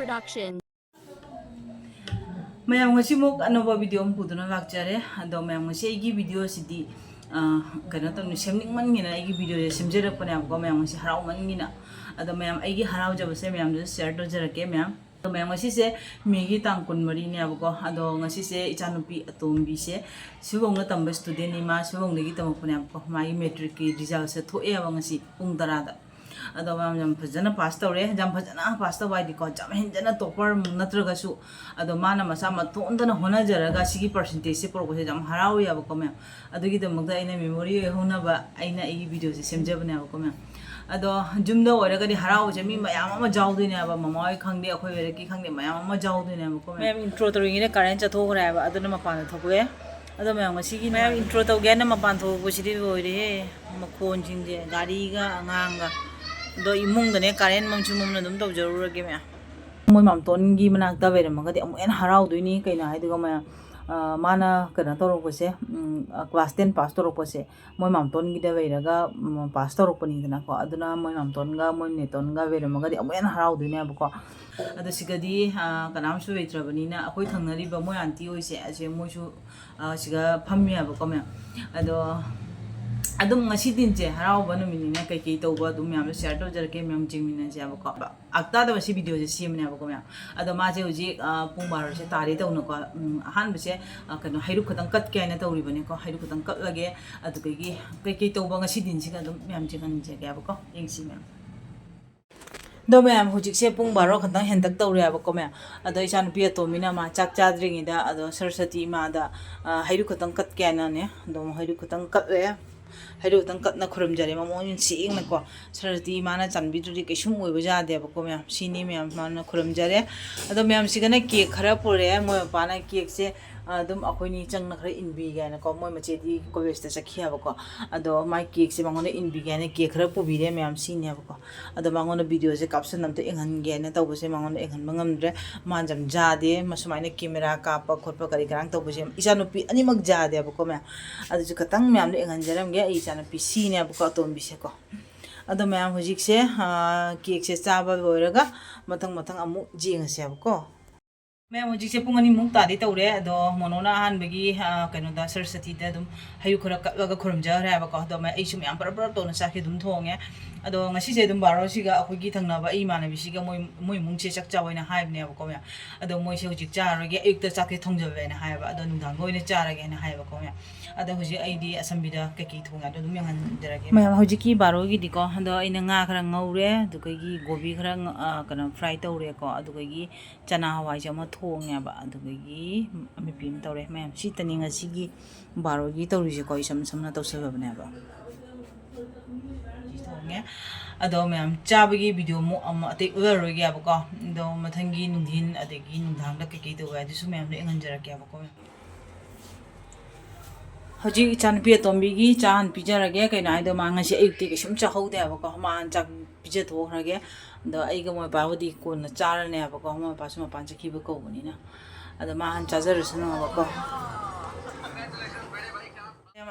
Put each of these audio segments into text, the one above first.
production. Mayam ngasi muk anova video puduna lakjare ado mayam ngasi igi video sidi kana tong semning man ngina igi video semjera pane amko mayam ngasi harau man ngina ado mayam igi harau jaba se mayam je share to jara ke mayam ado mayam ngasi se megi tang kun mari ne abko ado ngasi se ichanupi atombi se sibong na tamba student ni ma sibong legi tamak pane amko mai metric ki result se thoe aba ngasi pung tarada ado mayam jam phajana pass tawre jam phajana pass tawai di ko jam hinjana topper natraga su ado mana masa matondana hona jaraga sigi percentage se por ko se jam harau ya ko mayam ado gi damagda ina memory hona ba aina ei video se semjabane ko mayam ado jumda oraga di harau je mi mayam ama jawdu ne aba mamai khangde akhoi were ki khangde mayam ama jawdu ne ko mayam intro tawri ne current cha thokra aba ado na mapan thokwe ado mayam sigi mayam intro taw ge na mapan thokbu sidi oire makhon jingje gari ga anganga do imung dane current mamchu mumna dum taw jarura ge mayam moi mam ton gi manak ta bere magadi amu en harau duini kaina hai duga ma mana kana torok pose class 10 pass torok pose moi mam ton gi da bere ga pass torok pani dana ko aduna moi mam ton ga moi ne ton ga bere magadi amu en harau duini ab ko adu sigadi kanam su vetra bani na akoi thangnari ba moi aunty oi se ase moi su siga phammi ab ko me ado adum ngasi din je harau banu mini na kai kai tawba dum yam share to jar ke mem jing mina je ab ko akta da basi video je sim ne ab ko me ado ma je uji pung bar se tare to no ko han bse kano hairu khadang kat ke na tawri bane ko hairu khadang kat lage adu kai kai tawba ngasi din si ga dum mem je kan je ke ab ko ing si mem do mem hujik se pung baro khadang hen tak tawri ab ko me ado isan pi to mina ma chak cha dring da ado sarasati ma da hairu khadang kat ke na ne do hairu khadang kat le hairu tang kat na khurum jare ma mon si ing na ko sarati mana chanbi juri ke shum oi baja de ba ko me sini me mana khurum jare ado me am sigana cake khara pore mo pa na cake se adum akhoi ni chang na khara inbi ga na ko moi mache di college ta sakhiya ba ko ado mai cake se mangone inbi ga na cake khara pu bi re me am sini ba ko ado mangone video se caption nam te enghan ge na taw se mangone enghan mangam dre man jam ja de masumai na camera ka pa khot pa kari grang taw se isa no pi ani mak ja de ba ko me ado ju katang me am ne enghan jaram ge isa na pi si ne ba ko tom bi se ko ado me am hujik se cake se cha ba boiraga matang matang amu jing se ba ko मैं मुझे से पुंगनी मुंग तादी तौरे दो मनोना हान बगी कनो दा सरस्वती दा दुम हायु खरा कलगा खुरमजा रे बा को दो मैं एसु म्याम पर तो न साखे दुम थोंगे अदो ngasi se dum baro siga akhoi gi thangna ba ei mana bi siga moi mung che chak chaw ina haib ne ba ko ya ado moi se hujik cha ro ge ek ta chak ke thongja be na haib ado nung dang goi ne cha ra ge na haib ko ya ado hujik ai di asam bi da ke ki thonga do dum yang han dera ge mai hujik ki baro gi di ko ado ina nga khara ngaure du kai gi gobi khara kana fry tawre ko adu kai gi chana hawai jama thong ya ba adu kai gi ami pim tawre mai si tani ngasi gi baro gi tawri je ko isam samna tawsa ba ne ba ado ma'am चाबगी video मो अते उर रोगे अब को दो मथंगी नुंधिन अदेगी नुंधांग the KK तो वा दिसु मैम ने अंजरा के अब को हजी चान पि तोंबीगी चान पिजरगे कैना आइदो मांगसी अयुक्ति के सुम चाहौदे अब को मान चाक पिजे थोखरगे द आइगा मोय बावदी कोन चारने अब को मोय पासु मा पांच खिबो को बनिना अद मान चाजरसनो अब को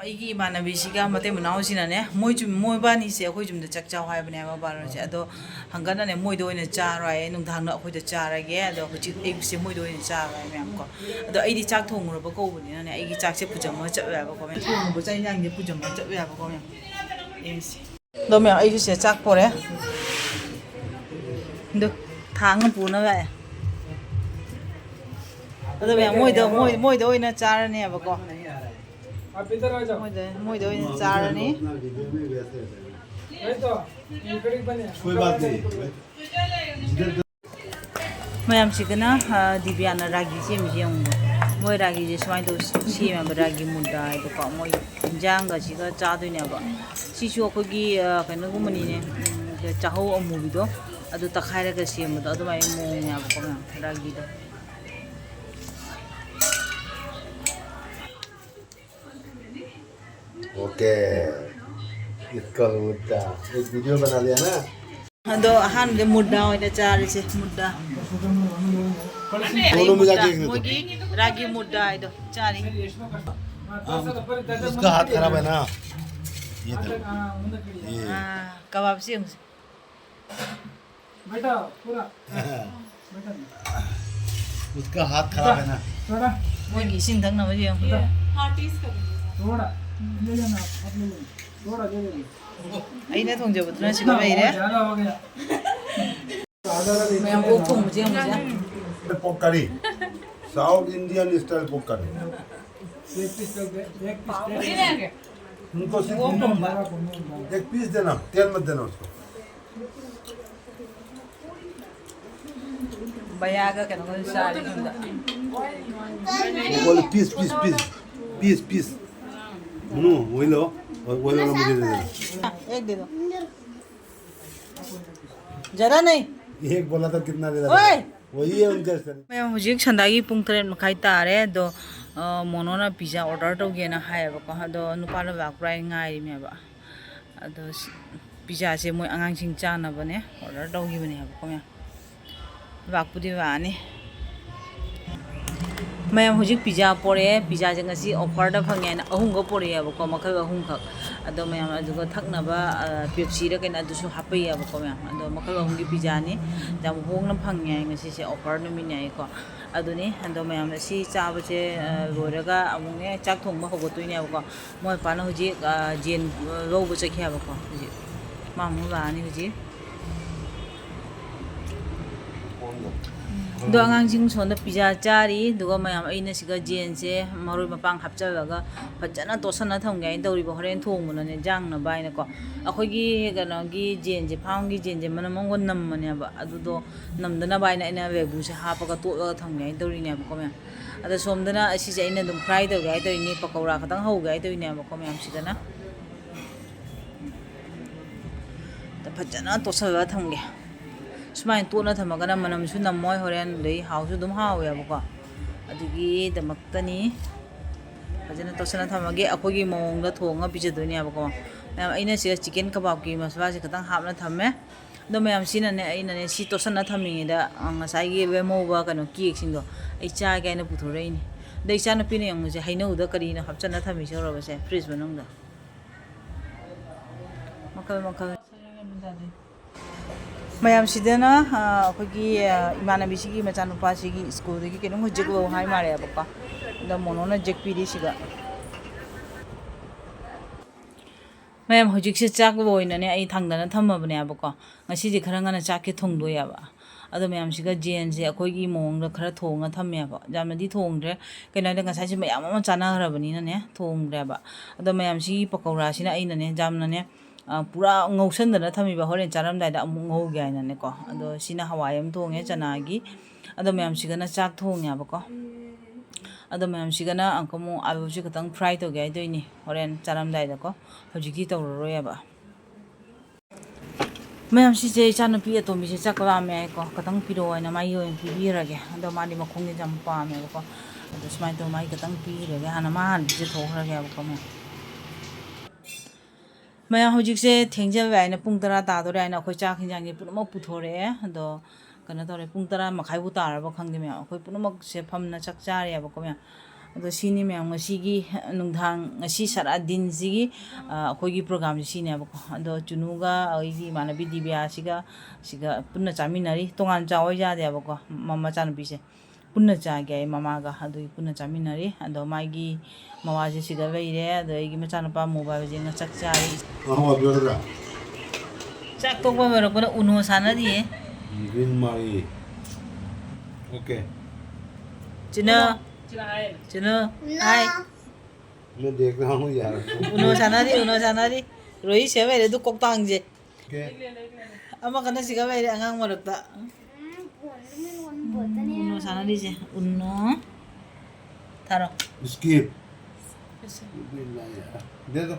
आइगी इमानबी सिगा मते मनाव सिनाने मोय बानी से अखोय जुमदा चक चाव हायबने बा बारो से अदो हंगना ने मोय दोइने चाराय नुंधांग अखोय द चारागे अदो हुचि एग से मोय दोइने चाराय मैम को अदो आइदी चाक थोंगरो को बनिना ने आइगी चाक से पुजम चबया बा को मैम थोंगबो चाइ नांग ने पुजम चबया बा को मैम एमसी दो मैम आइगी से चाक पोरे दो थांग पुना बा अदो मैम मोय दोइने चारने बा को आप इधर आ जाओ मोय दो इन चार ने तो कोई बात नहीं मैं हम सिकना दिव्याना रागी से मिजियम मोय रागी जे स्वाइन तो सी में रागी मुंडा है तो का मोय जांग गा सिगा चा दोने बा सिसु अखोगी कनो गुमनी ने चाहो अमुबी दो अदु तखाइरा गा सेम दो अदु माय मोंग या को रागी दो ओके इसका मुद्दा एक वीडियो बना लिया ना दो हान दे मुद्दा होइने चारे से मुद्दा दोनों मिला के मोगी रागी मुद्दा है दो चारे उसका हाथ खराब है ना ये कबाब से बेटा पूरा उसका हाथ खराब है ना थोड़ा ꯃꯣꯏꯒꯤ ꯏꯁꯤꯡ ꯊꯛꯅꯕ ꯌꯦꯡꯉꯨ थोड़ा ले लेना आप ले लेना थोड़ा ले लेना ꯑꯩꯅ ꯊꯣꯡꯖꯕꯗꯨꯅ ꯁꯤꯒ ꯂꯩꯔꯦ ज़्यादा हो गया आधा ले ꯃꯌꯥꯝ ꯑꯣꯛ ꯊꯣꯡꯕꯁꯦ ꯌꯦꯡꯉꯨꯁꯦ पोक करी साउथ इंडियन स्टाइल पोक करी एक पीस कर दे एक पीस उनको सिर्फ एक पीस देना तेल मत देना उसको ꯕꯌꯥꯒ ꯀꯩꯅꯣꯒ ꯆꯥꯔꯦ ꯌꯨꯝꯗ वो बोले piece piece piece piece piece वही लो वाला मुझे दे देना एक दे दो ज़्यादा नहीं एक बोला था कितना दे ओए रहा वही है उनका स्टाइल ꯃꯌꯥꯝ ꯍꯧꯖꯤꯛ ꯁꯟꯗꯥꯒꯤ ꯄꯨꯡ 3 ꯃꯈꯥꯏ ꯇꯥꯔꯦ ꯑꯗꯣ ꯃꯣꯅꯣꯅ ꯄꯤꯖꯥ ꯑꯣꯔꯗꯔ ꯇꯧꯒꯦꯅ ꯍꯥꯏꯌꯦꯕꯀꯣ ꯑꯗꯣ ꯅꯨꯄꯥꯅ ꯂꯥꯛꯄ꯭ꯔꯥ ꯉꯥꯏꯔꯤꯅꯦꯕ ꯑꯗꯣ ꯄꯤꯖꯥꯁꯦ ꯃꯣꯏ ꯑꯉꯥꯡꯁꯤꯡ ꯆꯥꯅꯕꯅꯦ ꯑꯣꯔꯗꯔ ꯇꯧꯈꯤꯕꯅꯦꯕꯀꯣ ꯃꯌꯥꯝ ꯂꯥꯛꯄꯨꯗꯤ ꯂꯥꯛꯑꯅꯤ ꯃꯌꯥꯝ ꯍꯧꯖꯤꯛ ꯄꯤꯖꯥ ꯄꯣꯔꯛꯑꯦ ꯄꯤꯖꯥꯁꯦ ꯉꯁꯤ ꯑꯣꯐꯔꯗ ꯐꯪꯉꯦ ꯍꯥꯏꯅ ꯑꯍꯨꯝꯒ ꯄꯣꯔꯛꯑꯦꯕꯀꯣ ꯃꯈꯜ ꯑꯍꯨꯝꯈꯛ ꯑꯗꯣ ꯃꯌꯥꯝ ꯑꯗꯨꯒ ꯊꯛꯅꯕ ꯄꯦꯞꯁꯤꯔ ꯀꯩꯅꯣ ꯑꯗꯨꯁꯨ ꯍꯥꯞꯄꯩꯌꯦꯕꯀꯣ ꯃꯌꯥꯝ ꯑꯗꯣ ꯃꯈꯜ ꯑꯍꯨꯝꯒꯤ ꯄꯤꯖꯥꯅꯤ ꯌꯥꯝ ꯍꯣꯡꯅ ꯐꯪꯉꯦ ꯍꯥꯏ ꯉꯁꯤꯁꯦ ꯑꯣꯐꯔ ꯅꯨꯃꯤꯠꯅꯦ ꯍꯥꯏꯀꯣ ꯑꯗꯨꯅꯤ ꯑꯗꯣ ꯃꯌꯥꯝꯅ ꯁꯤ ꯆꯥꯕꯁꯦ ꯂꯣꯏꯔꯒ ꯑꯃꯨꯛꯅꯦ ꯆꯥꯛ ꯊꯣꯡꯕ ꯍꯧꯒꯠꯇꯣꯏꯅꯦꯕꯀꯣ ꯃꯣꯏ ꯃꯄꯥꯅ ꯍꯧꯖꯤꯛ ꯖꯦꯟ ꯂꯧꯕ ꯆꯠꯈꯤꯌꯦꯕꯀꯣ ꯍꯧꯖꯤꯛ ꯃꯥ ꯑꯃꯨꯛ ꯂꯥꯛꯑꯅꯤ ꯍꯧꯖꯤꯛ ꯑꯗꯣ ꯑꯉꯥꯡꯁꯤꯡ ꯁꯣꯝꯗ ꯄꯤꯖꯥ ꯆꯥꯔꯤ ꯑꯗꯨꯒ ꯃꯌꯥꯝ ꯑꯩꯅ ꯁꯤꯒ ꯖꯦꯟꯁꯦ ꯃꯔꯣꯏ ꯃꯄꯥꯡ ꯍꯥꯞꯆꯤꯜꯂꯒ ꯐꯖꯅ ꯇꯣꯠꯁꯟꯅ ꯊꯝꯒꯦ ꯍꯥꯏꯅ ꯇꯧꯔꯤꯕ ꯍꯣꯔꯦꯟ ꯊꯣꯡꯕꯅꯅꯦ ꯌꯥꯡꯅꯕ ꯍꯥꯏꯅꯀꯣ ꯑꯩꯈꯣꯏꯒꯤ ꯀꯩꯅꯣꯒꯤ ꯖꯦꯟꯁꯦ ꯐꯥꯝꯒꯤ ꯖꯦꯟꯁꯦ ꯃꯅꯝ ꯑꯃꯒ ꯅꯝꯕꯅꯦꯕ ꯑꯗꯨꯗꯣ ꯅꯝꯗꯅꯕ ꯍꯥꯏꯅ ꯑꯩꯅ ꯂꯦꯕꯨꯁꯦ ꯍꯥꯞꯄꯒ ꯇꯣꯠꯂꯒ ꯊꯝꯒꯦ ꯍꯥꯏꯅ ꯇꯧꯔꯤꯅꯦꯕꯀꯣ ꯃꯌꯥꯝ ꯑꯗꯣ ꯁꯣꯝꯗꯅ ꯑꯁꯤꯁꯦ ꯑꯩꯅ ꯑꯗꯨꯝ ꯐ꯭ꯔꯥꯏ ꯇꯧꯒꯦ ꯍꯥꯏ ꯇꯧꯔꯤꯅꯤ ꯄꯀꯧꯔꯥ ꯈꯛꯇꯪ ꯍꯧꯒꯦ ꯍꯥꯏ ꯇꯧꯔꯤꯅꯦꯕꯀꯣ ꯃꯌꯥꯝ ꯁꯤꯗꯅ ꯐꯖꯅ ꯇꯣꯠꯁꯜꯂꯒ ꯊꯝꯒꯦ ꯁꯨꯃꯥꯏꯅ ꯇꯣꯠꯅ ꯊꯝꯃꯒꯅ ꯃꯅꯝꯁꯨ ꯅꯝꯃꯣꯏ ꯍꯣꯔꯦꯟ ꯑꯗꯩ ꯍꯥꯎꯁꯨ ꯑꯗꯨꯝ ꯍꯥꯎꯋꯦꯕꯀꯣ ꯑꯗꯨꯒꯤꯗꯃꯛꯇꯅꯤ ꯐꯖꯅ ꯇꯣꯠꯁꯟꯅ ꯊꯝꯃꯒꯦ ꯑꯩꯈꯣꯏꯒꯤ ꯃꯑꯣꯡꯗ ꯊꯣꯡꯉꯒ ꯄꯤꯖꯗꯣꯏꯅꯦꯕꯀꯣ ꯃꯌꯥꯝ ꯑꯩꯅ ꯁꯤꯗ ꯆꯤꯛꯀꯟ ꯀꯕꯥꯞꯀꯤ ꯃꯁꯂꯥꯁꯦ ꯈꯤꯇꯪ ꯍꯥꯞꯅ ꯊꯝꯃꯦ ꯑꯗꯣ ꯃꯌꯥꯝ ꯁꯤꯅꯅꯦ ꯑꯩꯅꯅꯦ ꯁꯤ ꯇꯣꯠꯁꯟꯅ ꯊꯝꯃꯤꯉꯩꯗ ꯉꯁꯥꯏꯒꯤ ꯂꯦꯝꯍꯧꯕ ꯀꯩꯅꯣ ꯀꯦꯛꯁꯤꯡꯗꯣ ꯑꯩ ꯆꯥꯒꯦ ꯍꯥꯏꯅ ꯄꯨꯊꯣꯔꯛꯏꯅꯤ ꯑꯗꯩ ꯏꯆꯥꯅꯨꯄꯤꯅ ꯌꯦꯡꯉꯨꯁꯦ ꯍꯩꯅꯧꯗ ꯀꯔꯤꯅꯣ ꯍꯥꯞꯆꯟꯅ ꯊꯝꯃꯤꯁꯦ ꯎꯔꯕꯁꯦ ꯐ꯭ꯔꯤꯖ ꯃꯅꯨꯡꯗ ꯃꯈꯜ ꯃꯈꯜ ꯃꯌꯥꯝꯁꯤꯗꯅ ꯑꯩꯈꯣꯏꯒꯤ ꯏꯃꯥꯟꯅꯕꯤꯁꯤꯒꯤ ꯃꯆꯥꯅꯨꯄꯥꯁꯤꯒꯤ ꯁ꯭ꯀꯨꯜꯗꯒꯤ ꯀꯩꯅꯣꯝ ꯖꯦꯛ ꯂꯧ ꯍꯥꯏ ꯃꯥꯜꯂꯦꯕꯀꯣ ꯑꯗ ꯃꯣꯅꯣꯅ ꯖꯦꯛ ꯄꯤꯔꯤ ꯁꯤꯒ ꯃꯌꯥꯝ ꯍꯧꯖꯤꯛꯁꯦ ꯆꯥꯛ ꯑꯣꯏꯅꯅꯦ ꯑꯩ ꯊꯥꯡꯗꯅ ꯊꯝꯃꯕꯅꯦꯕꯀꯣ ꯉꯁꯤꯗꯤ ꯈꯔ ꯉꯟꯅ ꯆꯥꯛꯁꯦ ꯊꯣꯡꯗꯣꯏꯑꯕ ꯑꯗꯣ ꯃꯌꯥꯝꯁꯤꯒ ꯖꯦꯟꯁꯦ ꯑꯩꯈꯣꯏꯒꯤ ꯃꯑꯣꯡꯗ ꯈꯔ ꯊꯣꯡꯉ ꯊꯝꯃꯦꯕ ꯌꯥꯝꯅꯗꯤ ꯊꯣꯡꯗ꯭ꯔꯦ ꯀꯩꯅꯣ ꯍꯥꯏꯗ ꯉꯁꯥꯏꯁꯦ ꯃꯌꯥꯝ ꯑꯃ ꯆꯥꯅꯈ꯭ꯔꯕꯅꯤꯅꯅꯦ ꯊꯣꯡꯗ꯭ꯔꯦꯕ ꯑꯗꯣ ꯃꯌꯥꯝꯁꯤꯒꯤ ꯄꯀꯧꯔꯥꯁꯤꯅ ꯑꯩꯅꯅꯦ ꯌꯥꯝꯅꯅꯦ ꯄꯨꯔꯥ ꯉꯧꯁꯟꯗꯅ ꯊꯝꯃꯤꯕ ꯍꯣꯔꯦꯟ ꯆꯥꯔꯝꯗꯥꯏꯗ ꯑꯃꯨꯛ ꯉꯧꯒꯦ ꯍꯥꯏꯅꯅꯦꯀꯣ ꯑꯗꯣ ꯁꯤꯅ ꯍꯋꯥꯏ ꯑꯃ ꯊꯣꯡꯉꯦ ꯆꯅꯥꯒꯤ ꯑꯗꯣ ꯃꯌꯥꯝꯁꯤꯒꯅ ꯆꯥꯛ ꯊꯣꯡꯉꯦꯕꯀꯣ ꯑꯗꯣ ꯃꯌꯥꯝꯁꯤꯒꯅ ꯑꯃꯨꯛ ꯑꯂꯨꯁꯤ ꯈꯤꯇꯪ ꯐ꯭ꯔꯥꯏ ꯇꯧꯒꯦ ꯍꯥꯏꯗꯣꯏꯅꯤ ꯍꯣꯔꯦꯟ ꯆꯥꯔꯝꯗꯥꯏꯗꯀꯣ ꯍꯧꯖꯤꯛꯇꯤ ꯇꯧꯔꯔꯣꯏꯑꯕ ꯃꯌꯥꯝꯁꯤꯁꯦ ꯏꯆꯥꯅꯨꯄꯤ ꯑꯇꯣꯝꯕꯤꯁꯦ ꯆꯥꯛ ꯂꯥꯝꯃꯦ ꯍꯥꯏꯀꯣ ꯈꯤꯇꯪ ꯄꯤꯔꯛꯑꯣ ꯍꯥꯏꯅ ꯃꯥꯒꯤ ꯑꯣꯏꯅ ꯄꯤꯕꯤꯔꯒꯦ ꯑꯗꯣ ꯃꯥꯗꯤ ꯃꯈꯣꯡꯁꯦ ꯌꯥꯝ ꯄꯥꯝꯃꯦꯕꯀꯣ ꯑꯗꯣ ꯁꯨꯃꯥꯏꯅ ꯇꯧꯔ ꯃꯥꯒꯤ ꯈꯤꯇꯪ ꯄꯤꯔꯒꯦ ꯍꯥꯟꯅ ꯃꯥ ꯍꯥꯟꯅ ꯄꯤꯖꯊꯣꯛꯈ꯭ꯔꯒꯦꯕꯀꯣ ꯃꯌꯥꯝ ꯍꯧꯖꯤꯛꯁꯦ ꯊꯦꯡꯖꯜꯂꯦ ꯍꯥꯏꯅ ꯄꯨꯡ 10 ꯇꯥꯗꯣꯔꯦ ꯍꯥꯏꯅ ꯑꯩꯈꯣꯏ ꯆꯥꯛ ꯍꯤꯟꯖꯥꯡꯁꯦ ꯄꯨꯝꯅꯃꯛ ꯄꯨꯊꯣꯔꯛꯑꯦ ꯑꯗꯣ ꯀꯩꯅꯣ ꯇꯧꯔꯦ ꯄꯨꯡ 10:30ꯕꯨ ꯇꯥꯔꯕ ꯈꯪꯗꯦ ꯃꯌꯥꯝ ꯑꯩꯈꯣꯏ ꯄꯨꯝꯅꯃꯛꯁꯦ ꯐꯝꯅ ꯆꯥꯛ ꯆꯥꯔꯦꯕꯀꯣ ꯃꯌꯥꯝ ꯑꯗꯣ ꯁꯤꯅꯤ ꯃꯌꯥꯝ ꯉꯁꯤꯒꯤ ꯅꯨꯡꯗꯥꯡ ꯉꯁꯤ ꯁꯔꯥꯗꯤꯟꯁꯤꯒꯤ ꯑꯩꯈꯣꯏꯒꯤ ꯄ꯭ꯔꯣꯒꯥꯝꯁꯤ ꯁꯤꯅꯦꯕꯀꯣ ꯑꯗꯣ ꯆꯨꯅꯨꯒ ꯑꯩꯒꯤ ꯏꯃꯥꯟꯅꯕꯤ ꯗꯤꯕꯤꯌꯥꯁꯤꯒ ꯁꯤꯒ ꯄꯨꯟꯅ ꯆꯥꯃꯤꯟꯅꯔꯤ ꯇꯣꯉꯥꯟ ꯆꯥꯎ ꯌꯥꯗꯦꯕꯀꯣ ꯃꯆꯥꯅꯨꯄꯤꯁꯦ ꯄꯨꯟꯅ ꯆꯥꯒꯦ ꯑꯩ ꯃꯃꯥꯒ ꯑꯗꯨꯒꯤ ꯄꯨꯟꯅ ꯆꯥꯃꯤꯟꯅꯔꯤ ꯑꯗꯣ ꯃꯥꯒꯤ ꯃꯋꯥꯁꯦ ꯁꯤꯗ ꯂꯩꯔꯦ ꯑꯗꯣ ꯑꯩꯒꯤ ꯃꯆꯥꯅꯨꯄꯥ ꯃꯣꯕꯥꯏꯜ ꯌꯦꯡꯉ ꯆꯥꯛ ꯆꯥꯔꯤ ꯆꯥꯛ ꯇꯣꯛꯄ ꯂꯣꯏꯔꯛꯄꯗ ꯎꯅꯣ ꯁꯥꯟꯅꯔꯤꯌꯦ ग्रीन मारी ओके चिन्ह चिन्ह हाय मैं देख रहा हूँ यार उनो सानारी रोही से मेरे दु कोक्तांग जे ओके ama kana siga मेरे angang marakta uno sanari je uno tharo skip दे दो